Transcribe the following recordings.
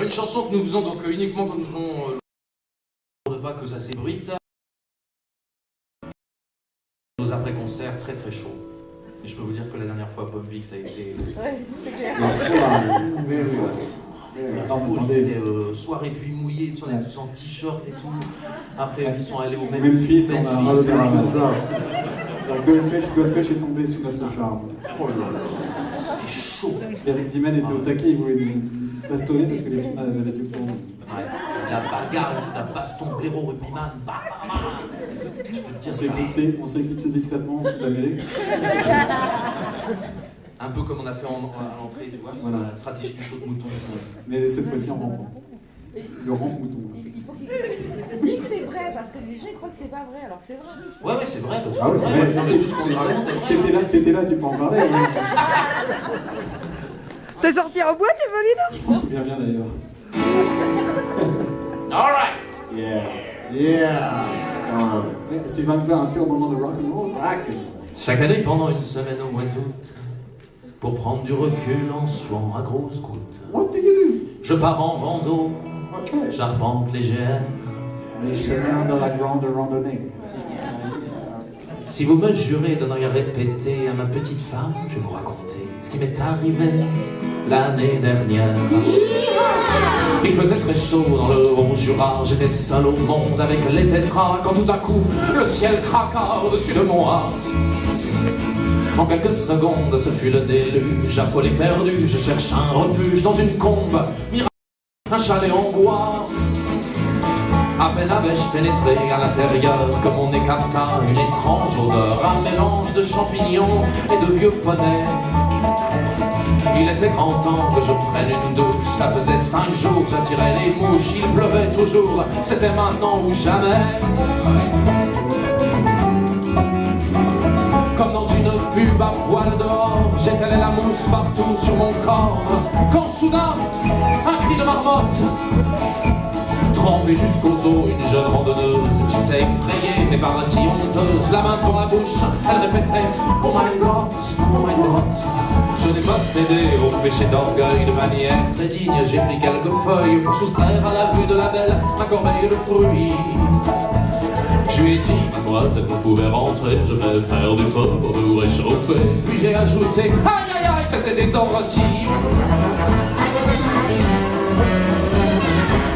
Une chanson que nous faisons donc uniquement quand nous jouons de pas que ça s'ébruite. Nos après-concerts très très chauds. Et je peux vous dire que la dernière fois à Pomme-Vic ça a été... Ouais, c'est clair. C'était soirée pluie mouillée, on était tous en t-shirt et tout. Après ils sont allés au Memphis, on a rajouté un soir. Goldfish est tombé sous notre charme. Oh là là, c'était chaud. Eric Dimen était au taquet, il voulait nous bastonner parce que les filles avaient du fond. Ouais, la bagarre et tout, la baston, blaireau, rugbyman, bah. Je peux te dire ça. On s'est éclipsé discrètement toute la mêlée. Un peu comme on a fait à l'entrée, tu vois, voilà. La stratégie du chaud de mouton. Mais cette fois-ci en rampant. Le rampe mouton. Il faut qu'il dit que c'est vrai, parce que les gens croient que c'est pas vrai, alors que c'est vrai. Ouais, c'est vrai. Ah ouais, c'est vrai. Non, mais tout ce qu'on raconte est vrai. T'étais là, tu peux en parler. Ouais. T'es sorti en boîte, Evelina? Je m'en souviens bien d'ailleurs. Alright. Est-ce que tu vas me faire un pur moment de rock'n'roll? Chaque année, pendant une semaine au mois d'août, pour prendre du recul en suant à grosses gouttes, What do you do? je pars en rando, Ok. j'arpente les GR. Les chemins de la grande randonnée. Si vous me jurez de ne rien répéter à ma petite femme, je vais vous raconter ce qui m'est arrivé l'année dernière. Il faisait très chaud dans le Haut-Jura, j'étais seul au monde avec les tétras, quand tout à coup, le ciel craqua au-dessus de moi. En quelques secondes, ce fut le déluge, affolé perdu, je cherche un refuge dans une combe, un chalet en bois. À peine avais-je pénétré à l'intérieur que mon nez capta une étrange odeur, un mélange de champignons et de vieux poneys. Il était grand temps que je prenne une douche, ça faisait 5 jours, j'attirais les mouches, il pleuvait toujours, c'était maintenant ou jamais. Comme dans une pub à poil dehors, j'étalais la mousse partout sur mon corps, quand soudain, un cri de marmotte. Trempée jusqu'aux os, une jeune randonneuse fixait effrayée, mais partie honteuse, la main dans la bouche, elle répétait « Oh my God, oh my God ». Je n'ai pas cédé au péché d'orgueil, de manière très digne, j'ai pris quelques feuilles pour soustraire à la vue de la belle ma corbeille de fruits. Je lui ai dit, mademoiselle, vous pouvez rentrer, je vais faire du feu pour vous réchauffer. Puis j'ai ajouté, aïe aïe aïe, c'était des orties.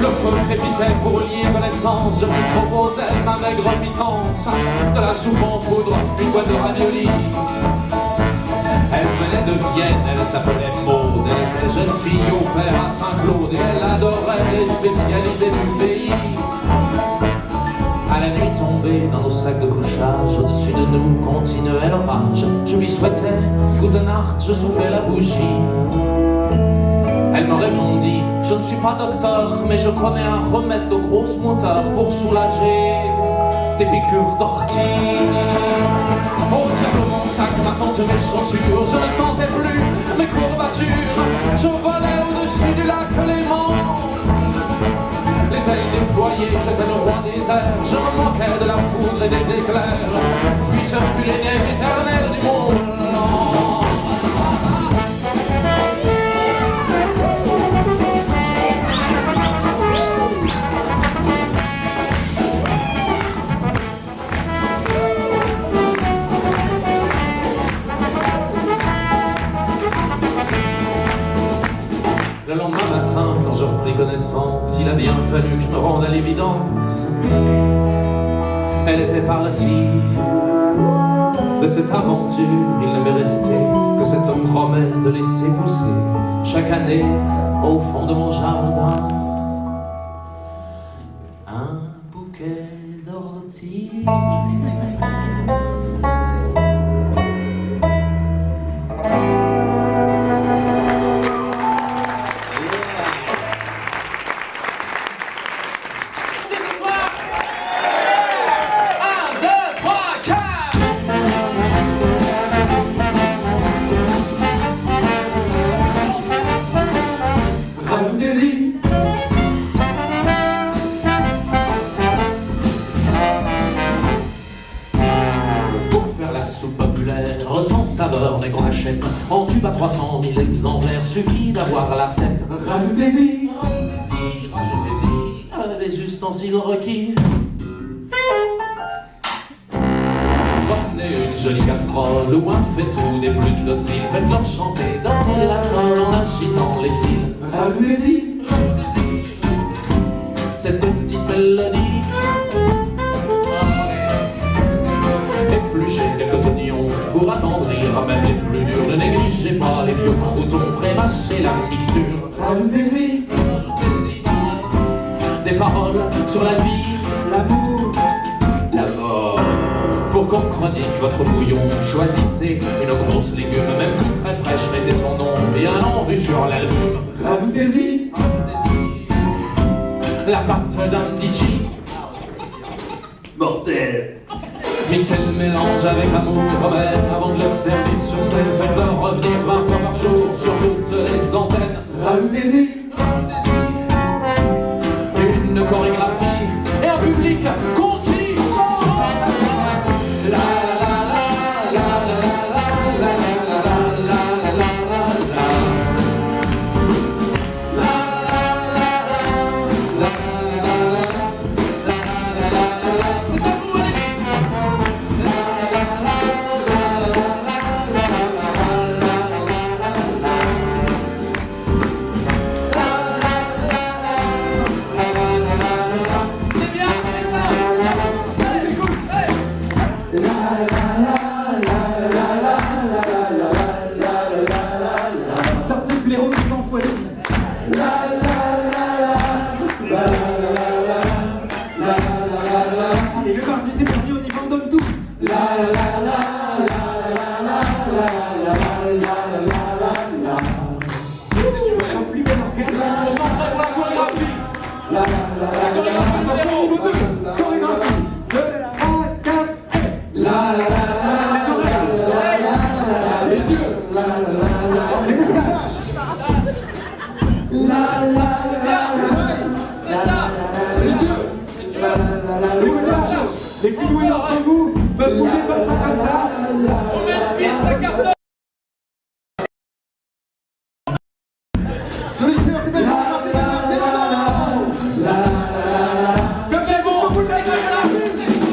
Le feu crépitait pour lier connaissance, je lui proposais ma maigre pitance, de la soupe en poudre, une boîte de raviolis. Elle venait de Vienne, elle s'appelait Maud, elle était jeune fille au père à Saint-Claude et elle adorait les spécialités du pays. À la nuit tombée dans nos sacs de couchage, au-dessus de nous continuait l'orage. Je lui souhaitais Gute Nacht, je soufflais la bougie. Elle me répondit, je ne suis pas docteur, mais je connais un remède de grosse moutard pour soulager tes piqûres d'ortie. Oh diable, mon sac, ma tente, mes chaussures, je ne sentais plus mes courbatures. Je volais au-dessus du lac Léman. Les ailes déployées, j'étais le roi des airs, je me moquais de la foudre et des éclairs. Puis ce fut les neiges éternelles du monde. Le lendemain matin, quand je repris connaissance, il a bien fallu que je me rende à l'évidence. Elle était partie de cette aventure, il ne m'est resté que cette promesse de laisser pousser chaque année au fond de mon jardin un bouquet d'orties. Sans saveur mais qu'on achète en tube à 300 000 exemplaires, suffit d'avoir la recette. Rajoutez-y ustensiles requis. Prenez une jolie casserole ou un faitout des plus dociles. Faites-leur chanter docile la sol en agitant les cils. Rajoutez-y Cette petite mélodie. Épluchez quelques oignons pour attendrir même les plus durs. Ne négligez pas les vieux croutons, prémâchez la mixture. Rajoutez-y Des paroles sur la vie, l'amour, la mort. Pour qu'on chronique votre bouillon, choisissez une grosse légume, même plus très fraîche, mettez son nom bien en vue sur l'album. rajoutez-y La pâte d'un DJ, mortel. mixez le mélange avec amour, même avant de le servir sur scène. Faites-le revenir 20 fois par jour sur toutes les antennes. Rajoutez-y Une chorégraphie et un public conquis. La la la la la la la la la la la. C'est à vous, allez. C'est bien, c'est ça. Allez, écoute, allez. Sortez le blaireau qui t'en fouette. Allez, le mardi c'est permis, on y va, on donne tout. C'est super. Un plus bel organe. On s'entraîne pour la chorégraphie. Attention, niveau 2, chorégraphie. 2, 3, 4, les oreilles, les yeux, les moustaches, C'est ça. les yeux, les moustaches. Les plus doués d'entre vous, ne bougez pas ça comme ça. On met le fil, ça cartonne. Celui qui fait la plus belle chorégraphie, C'est bon. C'est bon.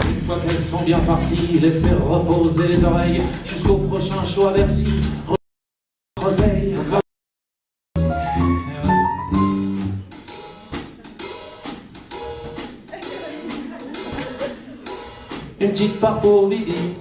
Une fois qu'elles sont bien farcies, laissez reposer les oreilles jusqu'au prochain show à Bercy. Roseille. Une petite part pour Lydie.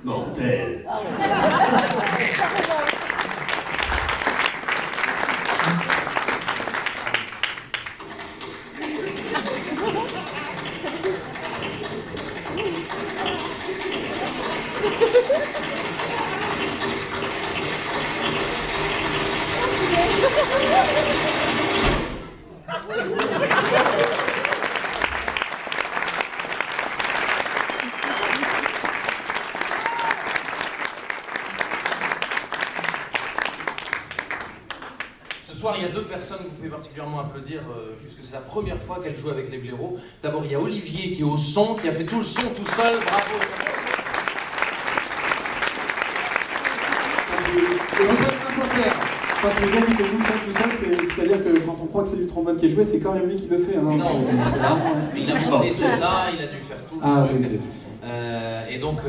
Mortel. Ce soir, il y a deux personnes que vous pouvez particulièrement applaudir, puisque c'est la première fois qu'elles jouent avec les blaireaux. D'abord, il y a Olivier qui est au son, qui a fait tout le son tout seul. Bravo! Quand on dit qu'il fait tout seul, c'est-à-dire que quand on croit que c'est du trombone qui est joué, c'est quand même lui qui le fait. Hein, non, c'est ça. Mais il a monté tout ça, il a dû faire tout. Ah, oui. Et donc,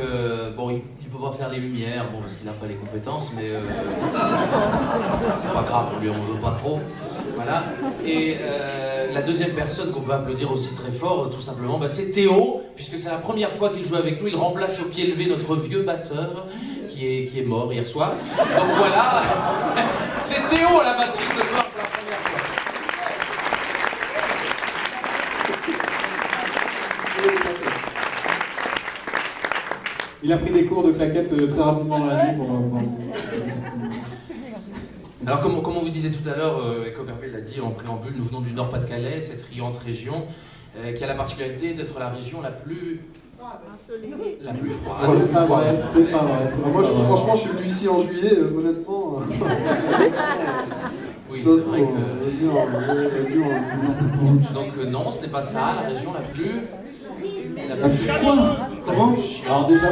bon, il ne peut pas faire les lumières, bon, parce qu'il n'a pas les compétences, mais c'est pas grave, on lui en veut pas trop. Voilà. Et la deuxième personne qu'on peut applaudir aussi très fort, tout simplement, bah, c'est Théo, puisque c'est la première fois qu'il joue avec nous. Il remplace au pied levé notre vieux batteur qui est mort hier soir. Donc voilà, c'est Théo à la batterie ce soir pour la première fois. Il a pris des cours de claquettes très rapidement dans la nuit pour... Alors comme on vous disait tout à l'heure, et Copperfield l'a dit en préambule, nous venons du Nord-Pas-de-Calais, cette riante région, qui a la particularité d'être la région la plus froide. C'est pas vrai, c'est pas vrai. Moi, franchement, je suis venu ici en juillet, honnêtement. Oui, c'est vrai que... Donc non, ce n'est pas ça, la région la plus... Comment? Alors déjà...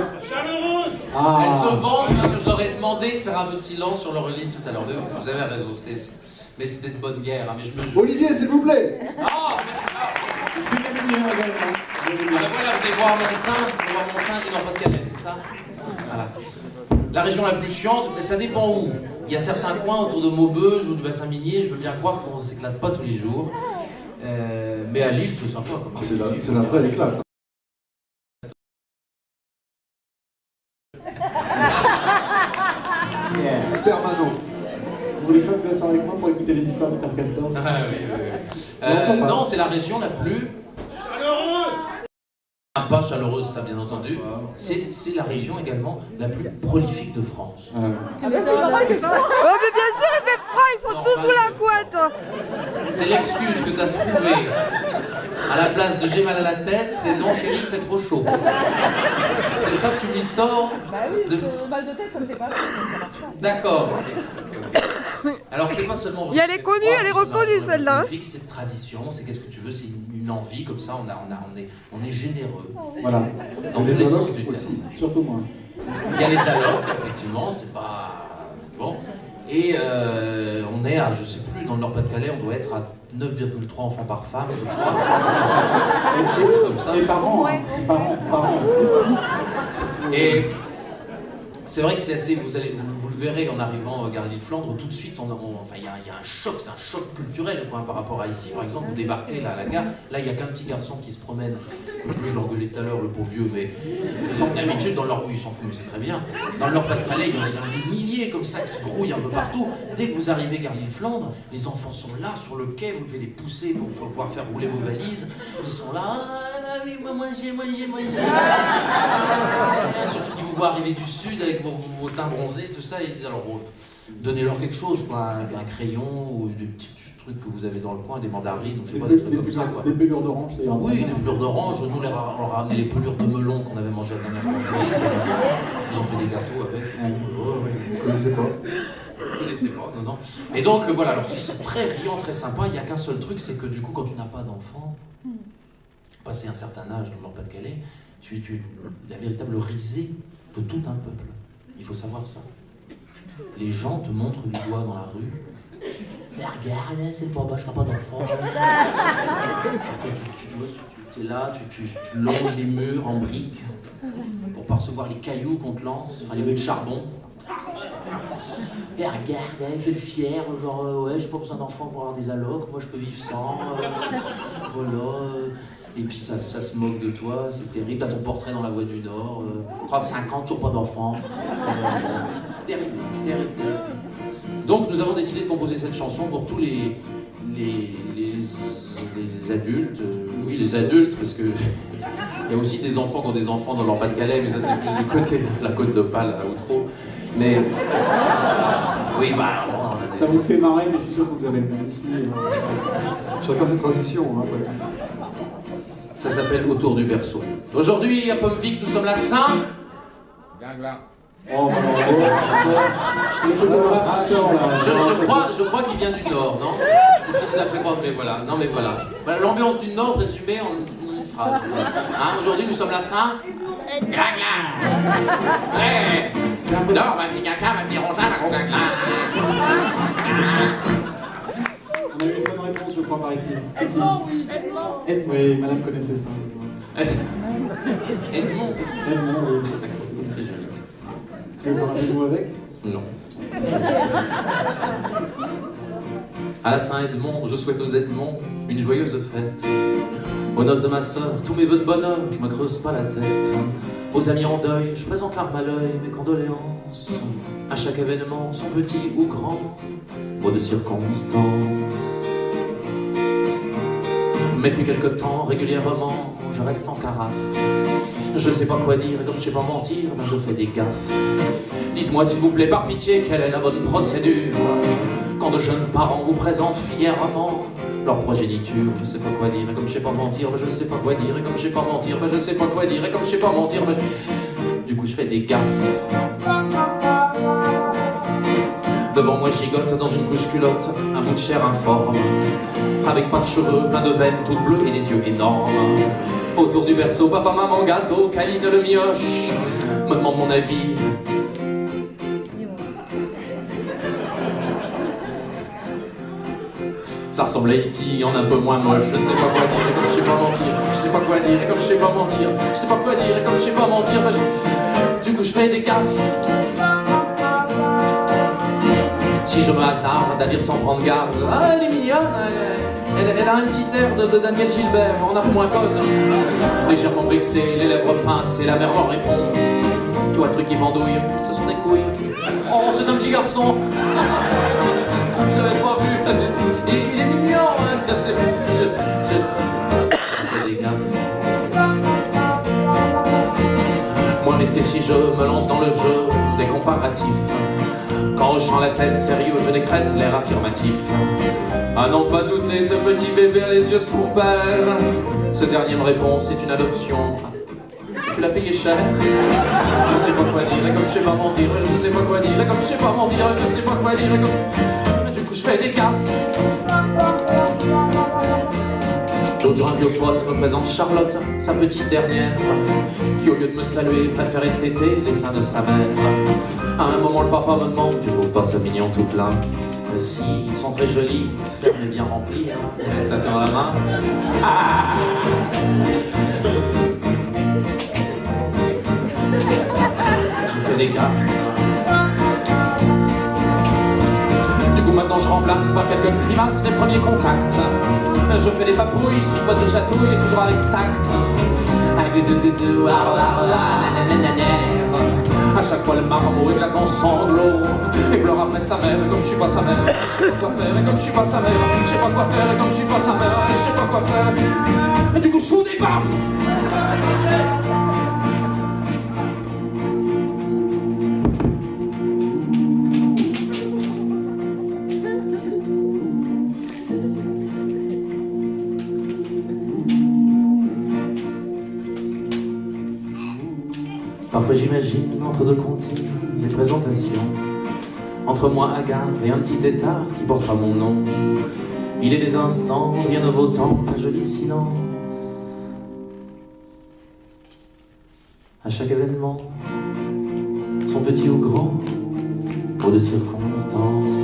Ah. Elle se venge parce que je leur ai demandé de faire un peu de silence sur leur ligne tout à l'heure. Vous avez raison, mais c'était de bonne guerre. Hein, mais je me... Olivier, s'il vous plaît. Ah, merci. Voilà, vous allez voir mon teint du Nord-Pas-de-Calais, c'est ça? Voilà. La région la plus chiante, mais ça dépend où. Il y a certains coins autour de Maubeuge ou du bassin minier, je veux bien croire qu'on ne s'éclate pas tous les jours. Mais à Lille, c'est sympa. C'est la vraie éclate. Permanent. Vous voulez pas vous asseoir avec moi pour écouter les histoires de Père Castor? Ah oui. Non, c'est la région la plus... chaleureuse. Pas chaleureuse, ça bien entendu. C'est la région également la plus prolifique de France. Oh, mais bien sûr, il fait froid, ils sont tous sous la couette. C'est l'excuse que tu as trouvée à la place de j'ai mal à la tête, c'est non chérie, il fait trop chaud. C'est ça que tu lui sors? Bah oui, mal de tête, ça me fait pas mal, ça marche pas. D'accord. Okay. Alors c'est pas seulement... Et elle est connue, elle est reconnue celle-là. C'est tradition, c'est qu'est-ce que tu veux, c'est une envie comme ça, on est généreux. Voilà. Dans tous les sens du terme. Surtout moi. Il y a les allocs, effectivement, c'est pas... Bon. Et on est à, je sais plus, dans le Nord-Pas-de-Calais, on doit être à 9,3 enfants par femme, je crois. Comme ça. Et par an, hein. Par an. Et c'est vrai que c'est assez, vous le verrez en arrivant à Gare de Flandre, tout de suite, enfin, il y a un choc, c'est un choc culturel quoi, par rapport à ici. Par exemple, vous débarquez là, à la gare, là il n'y a qu'un petit garçon qui se promène, je l'engueulais tout à l'heure, le pauvre vieux, mais ils sont d'habitude dans leur... Oui, ils s'en foutent, mais c'est très bien. Dans le Nord-Pas-de-Calais, il y en a des milliers comme ça qui grouillent un peu partout. Dès que vous arrivez Gare de Flandre, les enfants sont là sur le quai, vous devez les pousser pour pouvoir faire rouler vos valises. Ils sont là, allez, manger. Surtout qu'ils vous voient arriver du sud avec vos teints bronzés, tout ça, et ils disent alors donnez-leur quelque chose, quoi, un crayon ou des petits trucs que vous avez dans le coin, des mandarines, ou je sais pas, des trucs comme ça, quoi. Des pelures d'orange, c'est Oui, des pelures d'orange. Nous, on leur a ramené les pelures de melon qu'on avait mangé la dernière fois. Ils ont fait des gâteaux avec. Vous ne connaissez pas? Je ne connaissais pas, non. Et donc, voilà, alors c'est très riant, très sympa. Il n'y a qu'un seul truc, c'est que du coup, quand tu n'as pas d'enfant, passé un certain âge dans le Nord-Pas-de-Calais, tu es la véritable risée de tout un peuple. Il faut savoir ça. Les gens te montrent du doigt dans la rue. Mais regarde, c'est pas je n'ai pas d'enfant. Tu es là, tu longes les murs en briques pour percevoir les cailloux qu'on te lance, enfin les bouts de charbon. Et regarde, elle fait le fier, genre ouais, j'ai pas besoin d'enfants pour avoir des allocs, moi je peux vivre sans. Voilà. Et puis ça se moque de toi, c'est terrible. T'as ton portrait dans la Voix du Nord, 35 ans, toujours pas d'enfant. Terrible, terrible. Donc nous avons décidé de composer cette chanson pour tous les adultes. Oui, les adultes, parce que il y a aussi des enfants qui ont des enfants dans leur Pas-de-Calais, mais ça c'est plus du côté de la Côte d'Opale, à Outreau. Mais oui, bah. Ça vous fait marrer, mais je suis sûr que vous avez le même ici. Chacun ses traditions, hein, ouais. Ça s'appelle Autour du berceau. Aujourd'hui, à Pommevic, nous sommes la Saint. Oh, Je crois qu'il vient du Nord, non? C'est ce qui nous a fait croire, mais voilà. Non, mais voilà. Voilà l'ambiance du Nord résumée en une phrase. Hein, aujourd'hui, nous sommes la Saint. Nord, ma petit caca, ma petit rongin, ma gros gangla. On a eu une bonne réponse, je crois, par ici. C'est qui? Edmond. Oui, madame connaissait ça. Edmond. Edmond, oui. C'est joli. Tu veux faire un jeu de mots avec? Non. À la Saint-Edmond, je souhaite aux Edmonds une joyeuse fête. Aux noces de ma sœur, tous mes vœux de bonheur, je me creuse pas la tête. Aux amis en deuil, je présente l'arme à l'œil, mes condoléances. À chaque événement, son petit ou grand, mot de circonstance. Mais depuis quelque temps, régulièrement, je reste en carafe. Je sais pas quoi dire, et comme je sais pas mentir, ben je fais des gaffes. Dites-moi s'il vous plaît, par pitié, quelle est la bonne procédure quand de jeunes parents vous présentent fièrement leur progéniture? Je sais pas quoi dire, et comme je sais pas mentir, ben je sais pas quoi dire, et comme je sais pas mentir, ben je sais pas quoi dire, et comme je sais pas mentir, ben du coup je fais des gaffes. Devant moi gigote dans une couche culotte, un bout de chair informe, avec pas de cheveux, plein de veines toutes bleues et des yeux énormes. Autour du berceau, papa, maman, gâteau, câline le mioche, me demande mon avis. Ça ressemble à E.T. en un peu moins moche, je sais pas quoi dire, et comme je sais pas mentir, je sais pas quoi dire, et comme je sais pas mentir, je sais pas quoi dire, et comme je sais pas mentir, ben du coup je fais des gaffes. Si je me hasarde à dire sans prendre garde, ah elle est mignonne, elle a un petit air de Daniel Gilbert, en a moins conne. Légèrement vexé, les lèvres pincées, la mère m'en répond. Tu vois le truc qui m'andouille, ce sont des couilles. Oh c'est un petit garçon. J'avais pas vu, il est mignon, hein. Je fais des gaffes. Moins risqué si je me lance dans le jeu des comparatifs. Quand hochant la tête sérieux, je décrète l'air affirmatif. À n'en pas douter, ce petit bébé a les yeux de son père. Ce dernier me répond, c'est une adoption. Tu l'as payé cher? Je sais pas quoi dire, et comme je sais pas mentir, je sais pas quoi dire, et comme je sais pas mentir, je sais pas quoi dire, et comme... Du coup je fais des gaffes. L'autre jour un vieux pote me présente Charlotte, sa petite dernière, qui au lieu de me saluer préférait téter les seins de sa mère. À un moment le papa me demande, tu trouves pas ça mignon tout plein? Si, ils sont très jolis, ferme bien rempli, hein. Ça tient dans la main. Ah je fais des gaffes. Du coup maintenant je remplace par quelques grimaces les premiers contacts. Je fais des papouilles, je tripote, je chatouille, toujours avec tact. À chaque fois le marmot éclate en sanglots et pleure après sa mère, et comme je suis pas sa mère, je sais pas quoi faire, et comme je suis pas sa mère, je sais pas quoi faire, et comme je suis pas sa mère, je sais pas quoi faire. Et du coup je fous des baffes. Parfois j'imagine entre deux comptines les présentations, entre moi hagard et un petit état qui portera mon nom. Il est des instants, rien ne vaut tant un joli silence. À chaque événement, son petit ou grand, mot de circonstance.